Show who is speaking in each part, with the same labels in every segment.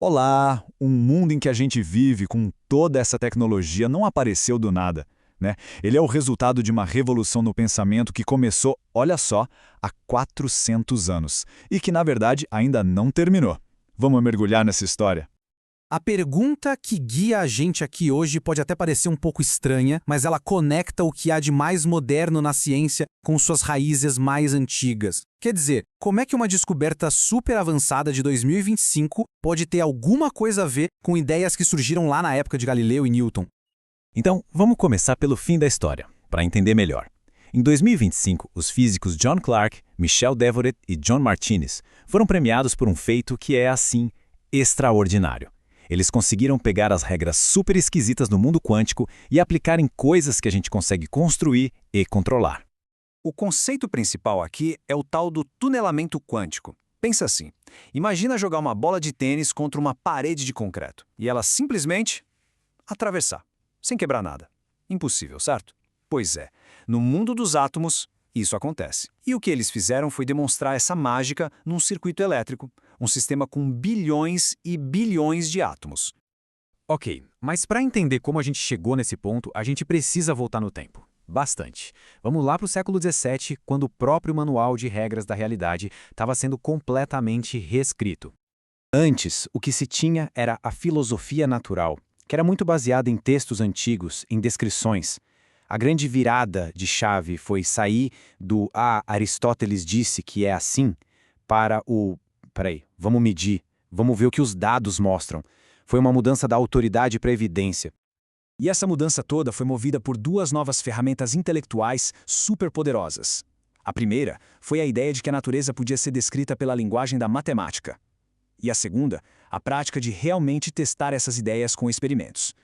Speaker 1: Olá, um mundo em que a gente vive com toda essa tecnologia não apareceu do nada, né? Ele é o resultado de uma revolução no pensamento que começou, olha só, há 400 anos e que, na verdade, ainda não terminou. Vamos mergulhar nessa história?
Speaker 2: A pergunta que guia a gente aqui hoje pode até parecer um pouco estranha, mas ela conecta o que há de mais moderno na ciência com suas raízes mais antigas. Quer dizer, como é que uma descoberta super avançada de 2025 pode ter alguma coisa a ver com ideias que surgiram lá na época de Galileu e Newton?
Speaker 3: Então, vamos começar pelo fim da história, para entender melhor. Em 2025, os físicos John Clark, Michel Devoret e John Martinez foram premiados por um feito que é, assim, extraordinário. Eles conseguiram pegar as regras super esquisitas do mundo quântico e aplicar em coisas que a gente consegue construir e controlar.
Speaker 4: O conceito principal aqui é o tal do tunelamento quântico. Pensa assim, imagina jogar uma bola de tênis contra uma parede de concreto e ela simplesmente atravessar, sem quebrar nada. Impossível, certo? Pois é, no mundo dos átomos, isso acontece. E o que eles fizeram foi demonstrar essa mágica num circuito elétrico, um sistema com bilhões e bilhões de átomos.
Speaker 2: Ok, mas para entender como a gente chegou nesse ponto, a gente precisa voltar no tempo. Bastante. Vamos lá para o século XVII, quando o próprio manual de regras da realidade estava sendo completamente reescrito. Antes, o que se tinha era a filosofia natural, que era muito baseada em textos antigos, em descrições. A grande virada de chave foi sair do Aristóteles disse que é assim para o vamos medir, vamos ver o que os dados mostram. Foi uma mudança da autoridade para a evidência.
Speaker 4: E essa mudança toda foi movida por duas novas ferramentas intelectuais superpoderosas. A primeira foi a ideia de que a natureza podia ser descrita pela linguagem da matemática. E a segunda, a prática de realmente testar essas ideias com experimentos.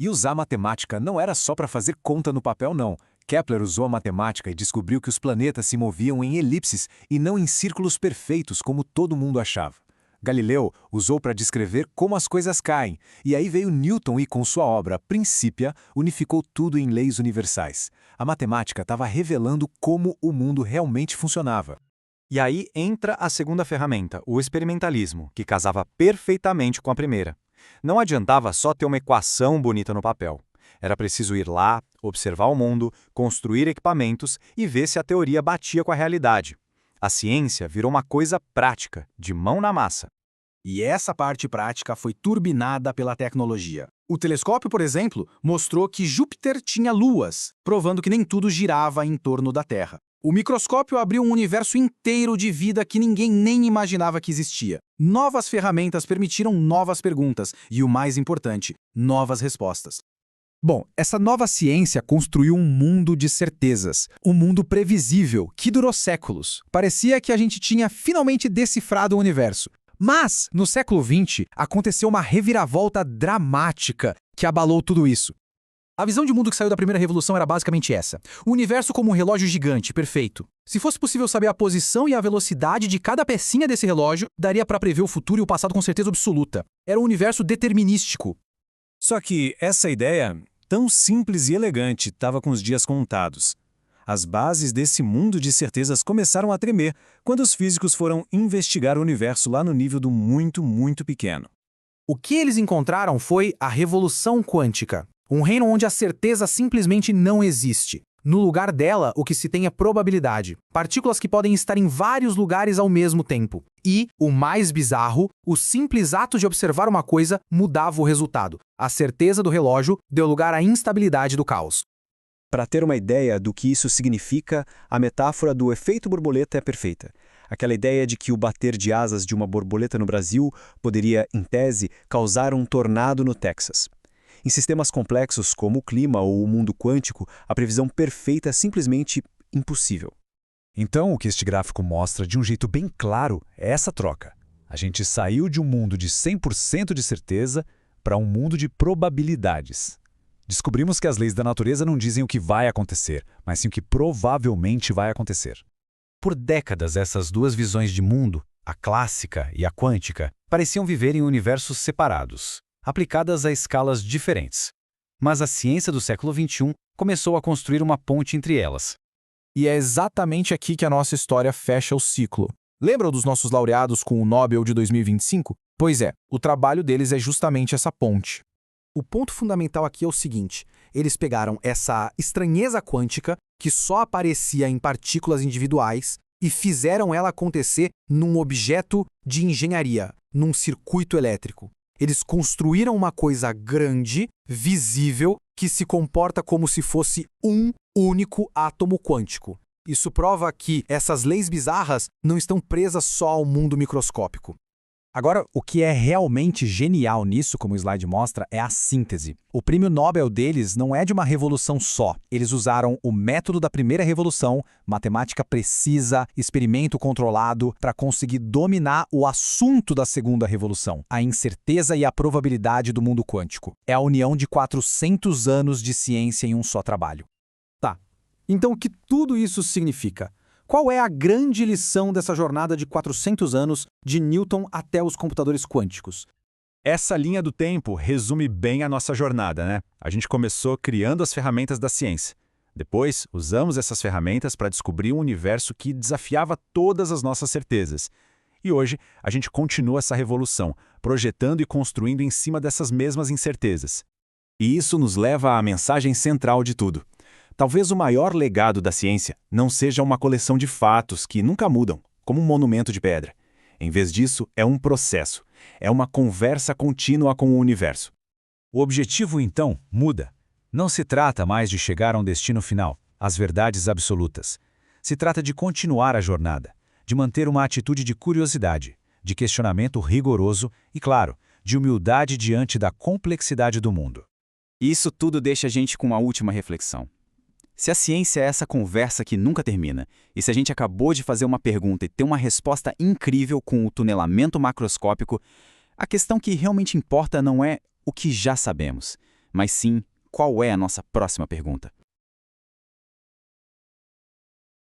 Speaker 5: E usar matemática não era só para fazer conta no papel, não. Kepler usou a matemática e descobriu que os planetas se moviam em elipses e não em círculos perfeitos, como todo mundo achava. Galileu usou para descrever como as coisas caem, e aí veio Newton e, com sua obra Principia, unificou tudo em leis universais. A matemática estava revelando como o mundo realmente funcionava.
Speaker 6: E aí entra a segunda ferramenta, o experimentalismo, que casava perfeitamente com a primeira. Não adiantava só ter uma equação bonita no papel. Era preciso ir lá, observar o mundo, construir equipamentos e ver se a teoria batia com a realidade. A ciência virou uma coisa prática, de mão na massa.
Speaker 2: E essa parte prática foi turbinada pela tecnologia. O telescópio, por exemplo, mostrou que Júpiter tinha luas, provando que nem tudo girava em torno da Terra. O microscópio abriu um universo inteiro de vida que ninguém nem imaginava que existia. Novas ferramentas permitiram novas perguntas e, o mais importante, novas respostas. Bom, essa nova ciência construiu um mundo de certezas, um mundo previsível que durou séculos. Parecia que a gente tinha finalmente decifrado o universo. Mas, no século XX, aconteceu uma reviravolta dramática que abalou tudo isso. A visão de mundo que saiu da primeira revolução era basicamente essa. O universo como um relógio gigante, perfeito. Se fosse possível saber a posição e a velocidade de cada pecinha desse relógio, daria para prever o futuro e o passado com certeza absoluta. Era um universo determinístico.
Speaker 4: Só que essa ideia, tão simples e elegante, estava com os dias contados. As bases desse mundo de certezas começaram a tremer quando os físicos foram investigar o universo lá no nível do muito, muito pequeno.
Speaker 2: O que eles encontraram foi a revolução quântica. Um reino onde a certeza simplesmente não existe. No lugar dela, o que se tem é probabilidade. Partículas que podem estar em vários lugares ao mesmo tempo. E, o mais bizarro, o simples ato de observar uma coisa mudava o resultado. A certeza do relógio deu lugar à instabilidade do caos.
Speaker 4: Para ter uma ideia do que isso significa, a metáfora do efeito borboleta é perfeita. Aquela ideia de que o bater de asas de uma borboleta no Brasil poderia, em tese, causar um tornado no Texas. Em sistemas complexos como o clima ou o mundo quântico, a previsão perfeita é simplesmente impossível.
Speaker 5: Então, o que este gráfico mostra de um jeito bem claro é essa troca. A gente saiu de um mundo de 100% de certeza para um mundo de probabilidades. Descobrimos que as leis da natureza não dizem o que vai acontecer, mas sim o que provavelmente vai acontecer.
Speaker 3: Por décadas, essas duas visões de mundo, a clássica e a quântica, pareciam viver em universos separados, aplicadas a escalas diferentes. Mas a ciência do século XXI começou a construir uma ponte entre elas.
Speaker 2: E é exatamente aqui que a nossa história fecha o ciclo. Lembram dos nossos laureados com o Nobel de 2025? Pois é, o trabalho deles é justamente essa ponte. O ponto fundamental aqui é o seguinte: eles pegaram essa estranheza quântica, que só aparecia em partículas individuais, e fizeram ela acontecer num objeto de engenharia, num circuito elétrico. Eles construíram uma coisa grande, visível, que se comporta como se fosse um único átomo quântico. Isso prova que essas leis bizarras não estão presas só ao mundo microscópico.
Speaker 3: Agora, o que é realmente genial nisso, como o slide mostra, é a síntese. O prêmio Nobel deles não é de uma revolução só. Eles usaram o método da primeira revolução, matemática precisa, experimento controlado, para conseguir dominar o assunto da segunda revolução, a incerteza e a probabilidade do mundo quântico. É a união de 400 anos de ciência em um só trabalho.
Speaker 2: Tá. Então, o que tudo isso significa? Qual é a grande lição dessa jornada de 400 anos de Newton até os computadores quânticos?
Speaker 1: Essa linha do tempo resume bem a nossa jornada, né? A gente começou criando as ferramentas da ciência. Depois, usamos essas ferramentas para descobrir um universo que desafiava todas as nossas certezas. E hoje, a gente continua essa revolução, projetando e construindo em cima dessas mesmas incertezas.
Speaker 3: E isso nos leva à mensagem central de tudo. Talvez o maior legado da ciência não seja uma coleção de fatos que nunca mudam, como um monumento de pedra. Em vez disso, é um processo. É uma conversa contínua com o universo.
Speaker 1: O objetivo, então, muda. Não se trata mais de chegar a um destino final, às verdades absolutas. Se trata de continuar a jornada, de manter uma atitude de curiosidade, de questionamento rigoroso e, claro, de humildade diante da complexidade do mundo.
Speaker 3: Isso tudo deixa a gente com uma última reflexão. Se a ciência é essa conversa que nunca termina, e se a gente acabou de fazer uma pergunta e ter uma resposta incrível com o tunelamento macroscópico, a questão que realmente importa não é o que já sabemos, mas sim qual é a nossa próxima pergunta.